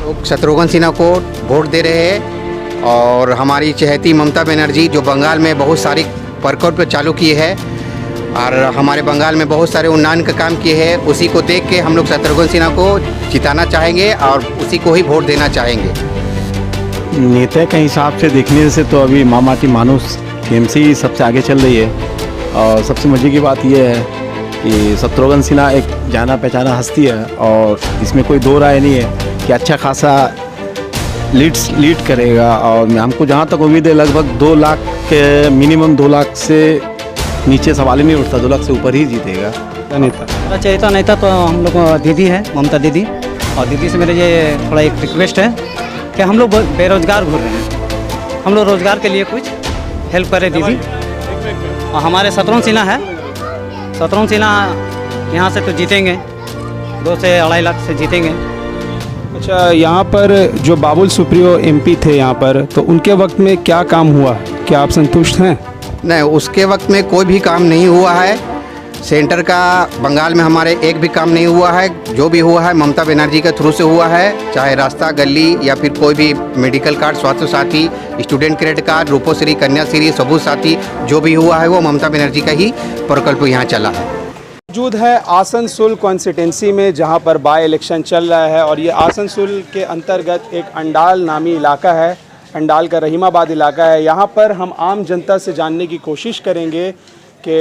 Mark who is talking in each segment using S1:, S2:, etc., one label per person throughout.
S1: लोग शत्रुघ्न सिन्हा को वोट दे रहे हैं और हमारी चहेती ममता बनर्जी जो बंगाल में बहुत सारी प्रकल्प चालू की है और हमारे बंगाल में बहुत सारे उन्नयन का काम किए हैं, उसी को देख के हम लोग शत्रुघ्न सिन्हा को जिताना चाहेंगे और उसी को ही वोट देना चाहेंगे।
S2: नेता के हिसाब से देखने से तो अभी मामाटी मानुस टीएमसी सबसे आगे चल रही है और सबसे मज़े की बात यह है कि शत्रुघ्न सिन्हा एक जाना पहचाना हस्ती है और इसमें कोई दो राय नहीं है कि अच्छा खासा लीड करेगा। और हमको जहाँ तक उम्मीद है लगभग 2 लाख के मिनिमम 2 लाख से नीचे सवाल ही नहीं उठता, 2 लाख से ऊपर ही जीतेगा नेता।
S3: चहेता नेता तो हम लोग दीदी है, ममता दीदी। और दीदी से मेरे ये थोड़ा एक रिक्वेस्ट है कि हम लोग बेरोज़गार घूर रहे हैं, हम लोग रोज़गार के लिए कुछ हेल्प करें दीदी। और हमारे शत्रुघ्न सिन्हा है, शत्रुघ्न सिन्हा यहाँ से तो जीतेंगे, 2 से 2.5 लाख से जीतेंगे।
S4: अच्छा, यहाँ पर जो बाबुल सुप्रियो एमपी थे यहाँ पर, तो उनके वक्त में क्या काम हुआ, क्या आप संतुष्ट हैं?
S1: नहीं, उसके वक्त में कोई भी काम नहीं हुआ है। सेंटर का बंगाल में हमारे एक भी काम नहीं हुआ है। जो भी हुआ है ममता बनर्जी के थ्रू से हुआ है, चाहे रास्ता गली या फिर कोई भी मेडिकल कार्ड, स्वास्थ्य साथी, स्टूडेंट क्रेडिट कार्ड, रूपोश्री, कन्याश्री, सबूत साथी, जो भी हुआ है वो ममता बनर्जी का ही प्रकल्प यहाँ चला है।
S4: मौजूद है आसनसोल कॉन्स्टिटेंसी में जहां पर बाय इलेक्शन चल रहा है और ये आसनसोल के अंतर्गत एक अंडाल नामी इलाका है, अंडाल का रहीमाबाद इलाका है। यहाँ पर हम आम जनता से जानने की कोशिश करेंगे कि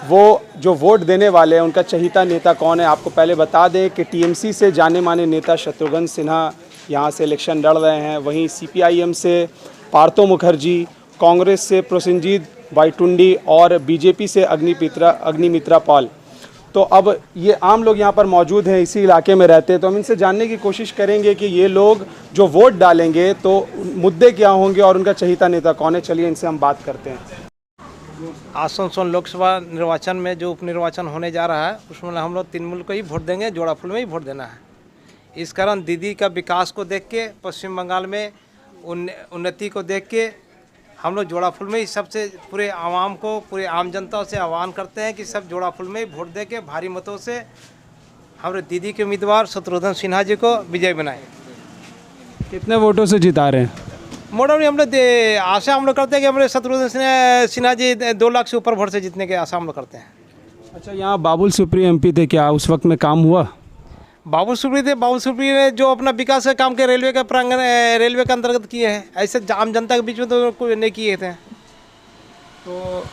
S4: वो जो वोट देने वाले हैं उनका चहीता नेता कौन है। आपको पहले बता दें कि टीएमसी से जाने माने नेता शत्रुघ्न सिन्हा यहाँ से इलेक्शन लड़ रहे हैं, वहीं सीपीआईएम से पार्थो मुखर्जी, कांग्रेस से प्रोसेनजीत वाइटुंडी और बीजेपी से अग्निमित्रा पॉल। तो अब ये आम लोग यहाँ पर मौजूद हैं, इसी इलाके में रहते हैं, तो हम इनसे जानने की कोशिश करेंगे कि ये लोग जो वोट डालेंगे तो मुद्दे क्या होंगे और उनका चहीता नेता कौन है। चलिए इनसे हम बात करते हैं।
S5: आसनसोल लोकसभा निर्वाचन में जो उपनिर्वाचन होने जा रहा है उसमें हम लोग तृणमूल को ही वोट देंगे, जोड़ाफुल में ही वोट देना है। इस कारण दीदी का विकास को देख के, पश्चिम बंगाल में उन्नति को देख के हम लोग जोड़ाफुल में ही सबसे पूरे आवाम को, पूरे आम जनता से आह्वान करते हैं कि सब जोड़ाफुल में ही वोट दे के भारी मतों से हमारे दीदी के उम्मीदवार शत्रुघ्न सिन्हा जी को विजय बनाए।
S4: कितने वोटों से जिता रहे हैं?
S5: मोटामोटी हम लोग आशा हम लोग करते हैं कि हमारे शत्रुघ्न सिन्हा जी 2 लाख से ऊपर वोट से जीतने की आशा हम लोग करते हैं।
S4: अच्छा, यहाँ बाबुल सुप्रियो एमपी थे, क्या उस वक्त में काम हुआ?
S5: बाबुल सुप्रियो ने जो अपना विकास का काम किया रेलवे का प्रांगण, रेलवे के अंतर्गत किए हैं, ऐसे आम जनता के बीच में तो कोई नहीं किए थे।
S4: तो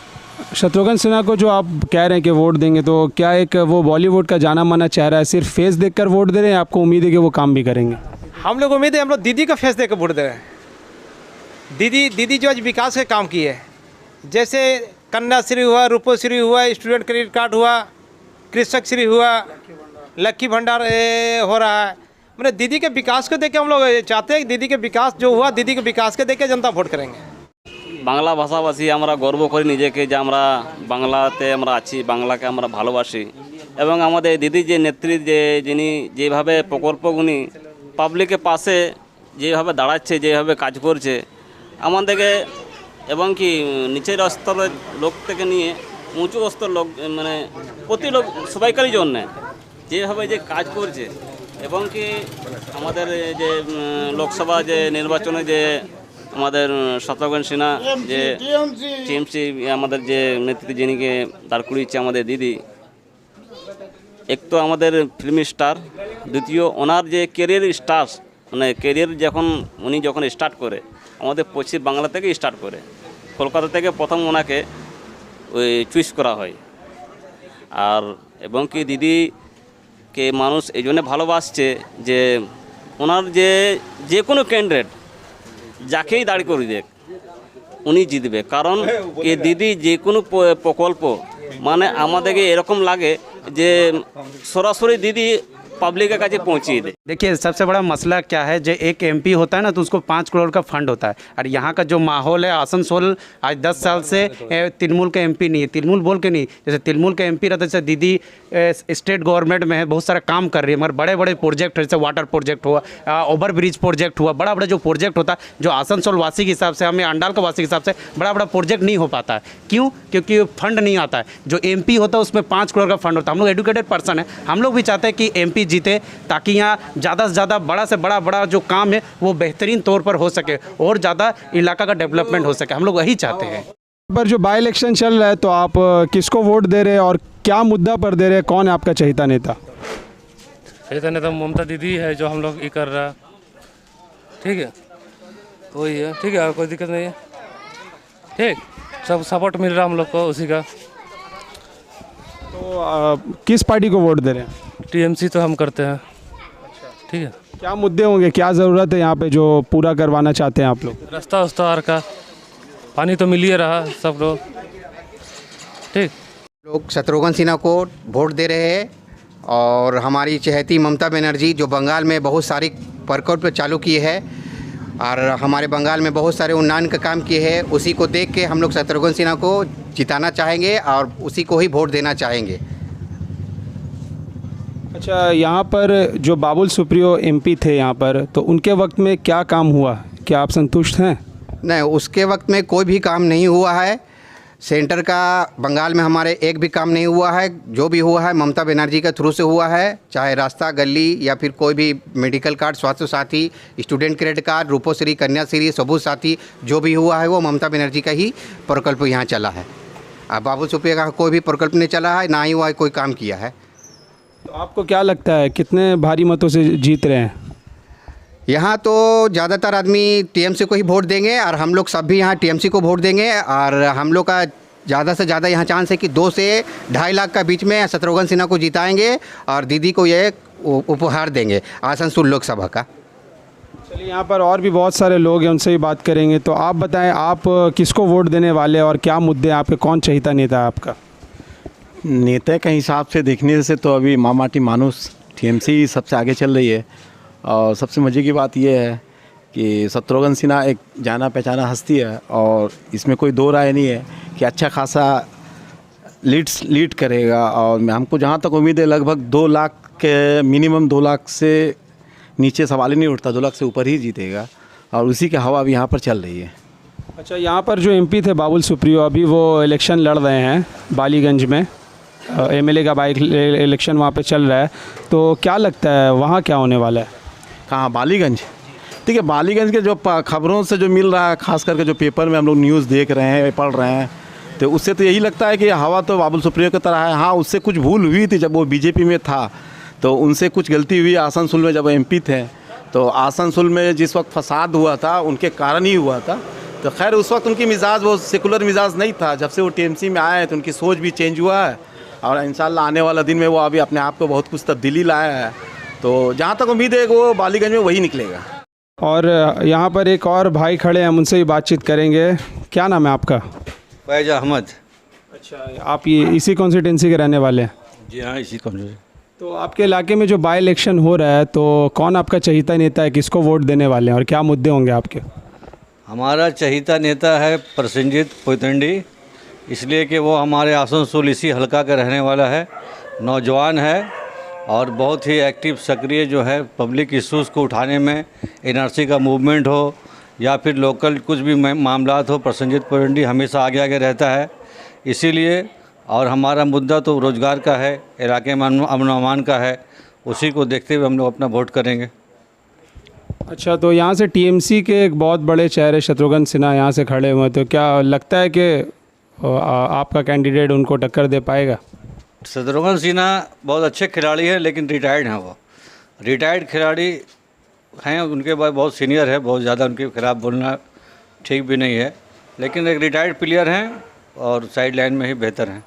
S4: शत्रुघ्न सिन्हा को जो आप कह रहे हैं कि वोट देंगे, तो क्या एक वो बॉलीवुड का जाना माना चेहरा है, सिर्फ फेस देखकर वोट दे रहे हैं, आपको उम्मीद है कि वो काम भी करेंगे?
S5: हम लोग उम्मीद है, हम लोग दीदी का फेस देकर वोट दे रहे हैं। दीदी जो आज विकास के काम किए हैं, जैसे कन्याश्री हुआ, रूपोश्री हुआ, स्टूडेंट क्रेडिट कार्ड हुआ, कृषक श्री हुआ, लक्की भंडार हो रहा है। मैंने दीदी के विकास को देख के हम लोग चाहते हैं कि दीदी के विकास जो हुआ, दीदी के विकास के देख के जनता वोट करेंगे।
S6: बांगला भाषाभाषी আমরা গর্ব করি নিজেকে যে আমরা বাংলাতে আমরা আছি, বাংলাকে আমরা ভালোবাসি এবং আমাদের দিদি যে নেত্রী যিনি যেভাবে প্রকল্পগুলি পাবলিকের পাশে যেভাবে দাঁড়াচ্ছে, যেভাবে কাজ করছে আমাদেরকে এবং কি নিচের স্তরের লোক থেকে নিয়ে উঁচু স্তর লোক মানে প্রতি লোক সবাইকারই জন্য যেভাবে যে কাজ করছে এবং কি আমাদের যে লোকসভা যে নির্বাচনে যে আমাদের শত্রুঘ্ন সিনহা যে টিএমসি আমাদের যে নেত্রী যিনিকে দাঁড় করিয়েছে আমাদের দিদি, এক তো আমাদের ফিল্ম স্টার, দ্বিতীয় ওনার যে ক্যারিয়ার স্টার মানে ক্যারিয়ার উনি যখন স্টার্ট করে আমাদের পশ্চিম বাংলা থেকে স্টার্ট করে, কলকাতা থেকে প্রথম ওনাকে ওই চুজ করা হয়। আর এবং কি দিদিকে মানুষ এই জন্য ভালোবাসছে যে ওনার যে কোনো ক্যান্ডিডেট যাকেই দাঁড় করে দেখ উনি জিতবে। কারণ এই দিদি যে কোনো প্রকল্প মানে আমাদেরকে এরকম লাগে যে সরাসরি দিদি पब्लिक के काजे पहुँची दे।
S3: देखिए, सबसे बड़ा मसला क्या है, जो एक एमपी होता है ना तो उसको 5 करोड़ का फंड होता है। और यहाँ का जो माहौल है, आसनसोल आज 10 साल से तृणमूल का एमपी नहीं है। तृणमूल बोल के नहीं, जैसे तृणमूल का एमपी रहता है, जैसे दीदी स्टेट गवर्नमेंट में है, बहुत सारा काम कर रही है, मगर बड़े बड़े प्रोजेक्ट जैसे वाटर प्रोजेक्ट हुआ, ओवर ब्रिज प्रोजेक्ट हुआ, बड़ा बड़ा जो प्रोजेक्ट होता है जो आसनसोल वासी के हिसाब से, हमें अंडाल का वासी के हिसाब से बड़ा बड़ा प्रोजेक्ट नहीं हो पाता है। क्यों? क्योंकि फंड नहीं आता है। जो एमपी होता है उसमें 5 करोड़ का फंड होता है। हम लोग एडुकेटेड पर्सन है, हम लोग भी चाहते हैं कि एमपी जीते, ताकि यहाँ ज़्यादा से ज़्यादा बड़ा से बड़ा जो काम है वो बेहतरीन तौर पर हो सके और ज़्यादा इलाका का डेवलपमेंट हो सके। हम लोग वही चाहते हैं।
S4: पर जो बाई इलेक्शन चल रहा है तो आप किसको वोट दे रहे हैं और क्या मुद्दा पर दे रहे हैं? कौन है आपका चहेता नेता?
S7: चहेता नेता ममता दीदी है, जो हम लोग ये कर रहा है। ठीक है, वही है। ठीक है, कोई दिक्कत नहीं है। ठीक, सब सपोर्ट मिल रहा हम लोग को उसी का।
S4: तो किस पार्टी को वोट दे रहे हैं?
S7: टीएमसी तो हम करते हैं। ठीक है,
S4: क्या मुद्दे होंगे, क्या ज़रूरत है यहाँ पे जो पूरा करवाना चाहते हैं आप लोग?
S7: रास्ता उस्ता का, पानी तो मिल ही रहा सब लोग। ठीक,
S1: लोग शत्रुघ्न सिन्हा को वोट दे रहे हैं और हमारी चहेती ममता बनर्जी जो बंगाल में बहुत सारी प्रकल्प चालू किए है और हमारे बंगाल में बहुत सारे उन्नयन का काम किए हैं, उसी को देख के हम लोग शत्रुघ्न सिन्हा को जिताना चाहेंगे और उसी को ही वोट देना चाहेंगे।
S4: अच्छा, यहाँ पर जो बाबुल सुप्रियो एमपी थे यहाँ पर, तो उनके वक्त में क्या काम हुआ? क्या आप संतुष्ट हैं?
S1: नहीं, उसके वक्त में कोई भी काम नहीं हुआ है। सेंटर का बंगाल में हमारे एक भी काम नहीं हुआ है। जो भी हुआ है ममता बनर्जी के थ्रू से हुआ है, चाहे रास्ता गली या फिर कोई भी मेडिकल कार्ड, स्वास्थ्य साथी, स्टूडेंट क्रेडिट कार्ड, रूपोश्री, कन्याश्री, सबूत साथी, जो भी हुआ है वो ममता बनर्जी का ही प्रकल्प यहाँ चला है। अब बाबुल सुप्रियो का कोई भी प्रकल्प नहीं चला है, ना ही हुआ है कोई काम किया है।
S4: तो आपको क्या लगता है कितने भारी मतों से जीत रहे हैं?
S1: यहाँ तो ज़्यादातर आदमी टीएमसी को ही वोट देंगे और हम लोग सब भी यहाँ टीएमसी को वोट देंगे और हम लोग का ज़्यादा से ज़्यादा यहाँ चांस है कि 2 से 2.5 लाख का बीच में शत्रुघ्न सिन्हा को जिताएंगे और दीदी को ये उपहार देंगे आसनसोल लोकसभा का।
S4: चलिए, यहाँ पर और भी बहुत सारे लोग हैं, उनसे भी बात करेंगे। तो आप बताएं, आप किसको वोट देने वाले और क्या मुद्दे आपके, कौन चहेता नेता है आपका?
S2: नेता के हिसाब से देखने से तो अभी मामाटी मानुस टीएमसी सबसे आगे चल रही है। और सबसे मज़े की बात यह है कि शत्रुघ्न सिन्हा एक जाना पहचाना हस्ती है और इसमें कोई दो राय नहीं है कि अच्छा खासा लीड करेगा। और हमको जहाँ तक उम्मीद है लगभग 2 लाख के मिनिमम 2 लाख से नीचे सवाल ही नहीं उठता, 2 लाख से ऊपर ही जीतेगा और उसी की हवा अभी यहाँ पर चल रही है।
S4: अच्छा, यहाँ पर जो एमपी थे बाबुल सुप्रियो, अभी वो इलेक्शन लड़ रहे हैं बालीगंज में, एमएलए का बाई इलेक्शन वहाँ पे चल रहा है। तो क्या लगता है वहाँ क्या होने वाला है?
S2: कहाँ? बालीगंज? ठीक है, बालीगंज के जो खबरों से जो मिल रहा है, खास करके जो पेपर में हम लोग न्यूज़ देख रहे हैं, पढ़ रहे हैं, तो उससे तो यही लगता है कि हवा तो बाबुल सुप्रियो की तरह है। हाँ, उससे कुछ भूल हुई थी जब वो बीजेपी में था, तो उनसे कुछ गलती हुई आसनसोल में जब एमपी थे। तो आसनसोल में जिस वक्त फसाद हुआ था उनके कारण ही हुआ था। तो खैर उस वक्त उनकी मिजाज वो सेकुलर मिजाज नहीं था। जब से वो टीएमसी में आए तो उनकी सोच भी चेंज हुआ है और इंशाल्लाह आने वाला दिन में वो अभी अपने आप को बहुत कुछ तब्दीली लाया है। तो जहाँ तक उम्मीद है वो बालीगंज में वही निकलेगा।
S4: और यहाँ पर एक और भाई खड़े हैं, उनसे भी बातचीत करेंगे। क्या नाम है आपका?
S8: फैज अहमद।
S4: अच्छा, आप ये इसी कॉन्स्टिट्यूंसी के रहने वाले हैं?
S8: जी हाँ, इसी कॉन्स्टिट्यूंसी।
S4: तो आपके इलाके में जो बाई इलेक्शन हो रहा है, तो कौन आपका चहेता नेता है, किसको वोट देने वाले हैं और क्या मुद्दे होंगे आपके?
S8: हमारा चहेता नेता है प्रसेनजीत पोतंडी, इसलिए कि वो हमारे आसनसोल इसी हलका का रहने वाला है, नौजवान है और बहुत ही एक्टिव, सक्रिय जो है पब्लिक इश्यूज़ को उठाने में, एनआरसी का मूवमेंट हो या फिर लोकल कुछ भी मामलात हो, प्रसेनजीत पोतंडी हमेशा आगे आगे रहता है। इसीलिए और हमारा मुद्दा तो रोज़गार का है, इलाके में अमन अमान का है, उसी को देखते हुए हम लोग अपना वोट करेंगे।
S4: अच्छा, तो यहाँ से टीएमसी के एक बहुत बड़े चेहरे शत्रुघ्न सिन्हा यहाँ से खड़े हुए, तो क्या लगता है कि आपका कैंडिडेट उनको टक्कर दे पाएगा?
S8: शत्रुघ्न सिन्हा बहुत अच्छे खिलाड़ी हैं, लेकिन रिटायर्ड हैं। वो रिटायर्ड खिलाड़ी हैं, उनके बाद बहुत सीनियर है, बहुत ज़्यादा उनके खिलाफ बोलना ठीक भी नहीं है, लेकिन एक रिटायर्ड प्लेयर हैं और साइड लाइन में ही बेहतर हैं।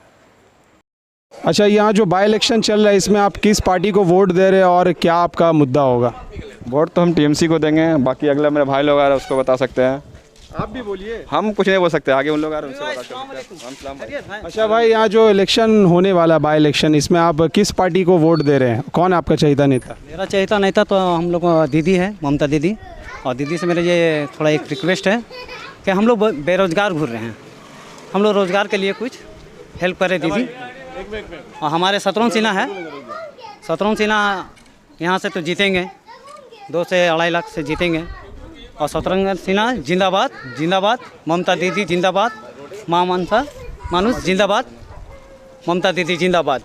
S4: अच्छा, यहाँ जो बाई इलेक्शन चल रहा है, इसमें आप किस पार्टी को वोट दे रहे हैं और क्या आपका मुद्दा होगा?
S9: वोट तो हम टीएमसी को देंगे, बाकी अगला मेरे भाई लोग आ रहे हैं उसको बता सकते हैं।
S4: आप भी बोलिए।
S9: हम कुछ नहीं बोल सकते, आगे उन लोग आ रहे हैं उनसे बता सकते हैं।
S4: अच्छा भाई, यहाँ जो इलेक्शन होने वाला बाई इलेक्शन, इसमें आप किस पार्टी को वोट दे रहे हैं? कौन आपका चहेता नेता?
S10: मेरा चहेता नेता तो हम लोग दीदी है, ममता दीदी। और दीदी से मेरे ये थोड़ा एक रिक्वेस्ट है कि हम लोग बेरोज़गार घूर रहे हैं, हम लोग रोज़गार के लिए कुछ हेल्प करें दीदी। और हमारे शत्रुघ्न सिन्हा है, शत्रुघ्न सिन्हा यहाँ से तो जीतेंगे, 2 से 2.5 लाख से जीतेंगे। और शत्रुघ्न सिन्हा जिंदाबाद, जिंदाबाद, ममता दीदी जिंदाबाद, मां मनसा मानुस जिंदाबाद, ममता दीदी जिंदाबाद।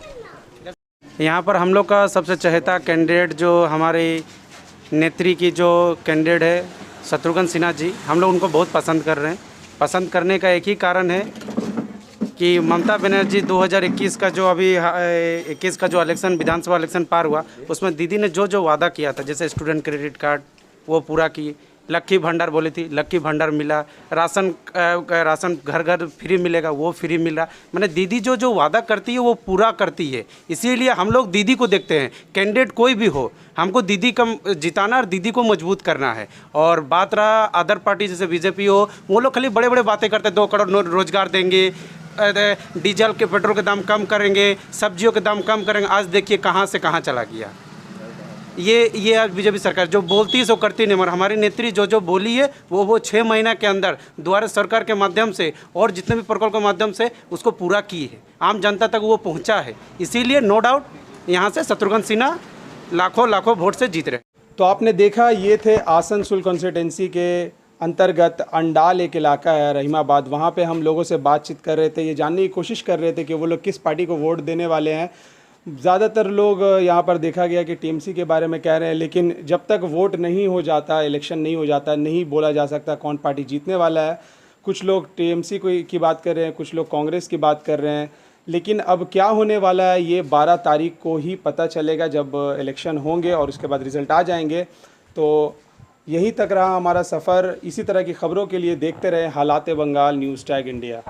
S3: यहाँ पर हम लोग का सबसे चहेता कैंडिडेट जो हमारे नेत्री की जो कैंडिडेट है शत्रुघ्न सिन्हा जी, हम लोग उनको बहुत पसंद कर रहे हैं। पसंद करने का एक ही कारण है कि ममता बनर्जी 2021 का जो अभी 21 का जो इलेक्शन विधानसभा इलेक्शन पार हुआ, उसमें दीदी ने जो जो वादा किया था, जैसे स्टूडेंट क्रेडिट कार्ड वो पूरा की, लक्की भंडार बोली थी, लक्की भंडार मिला, राशन घर घर फ्री मिलेगा, वो फ्री मिल रहा। मैंने दीदी जो जो वादा करती है वो पूरा करती है, इसीलिए हम लोग दीदी को देखते हैं। कैंडिडेट कोई भी हो, हमको दीदी का जिताना और दीदी को मजबूत करना है। और बात रहा अदर पार्टी जैसे बीजेपी हो, वो लोग खाली बड़े बड़े बातें करते हैं, 2 करोड़ रोजगार देंगे, डीजल के पेट्रोल के दाम कम करेंगे, सब्जियों के दाम कम करेंगे। आज देखिए कहाँ से कहाँ चला गया। ये आज बीजेपी सरकार जो बोलती है सो करती नहीं, मगर हमारी नेत्री जो जो बोली है वो 6 महीना के अंदर द्वारा सरकार के माध्यम से और जितने भी प्रकल्प के माध्यम से उसको पूरा की है, आम जनता तक वो पहुंचा है। इसीलिए नो डाउट यहाँ से शत्रुघ्न सिन्हा लाखों वोट से जीत रहे।
S4: तो आपने देखा, ये थे आसनसोल कॉन्स्टिट्यूंसी के अंतर्गत अंडाल एक इलाका है रहीमाबाद। वहाँ पे हम लोगों से बातचीत कर रहे थे, ये जानने की कोशिश कर रहे थे कि वो लोग किस पार्टी को वोट देने वाले हैं। ज़्यादातर लोग यहाँ पर देखा गया कि टीएमसी के बारे में कह रहे हैं, लेकिन जब तक वोट नहीं हो जाता, इलेक्शन नहीं हो जाता, नहीं बोला जा सकता कौन पार्टी जीतने वाला है। कुछ लोग टीएमसी की बात कर रहे हैं, कुछ लोग कांग्रेस की बात कर रहे हैं, लेकिन अब क्या होने वाला है ये 12 तारीख को ही पता चलेगा, जब इलेक्शन होंगे और उसके बाद रिज़ल्ट आ जाएंगे। तो यहीं तक रहा हमारा सफ़र। इसी तरह की ख़बरों के लिए देखते रहे हालात बंगाल न्यूज़ टैग इंडिया।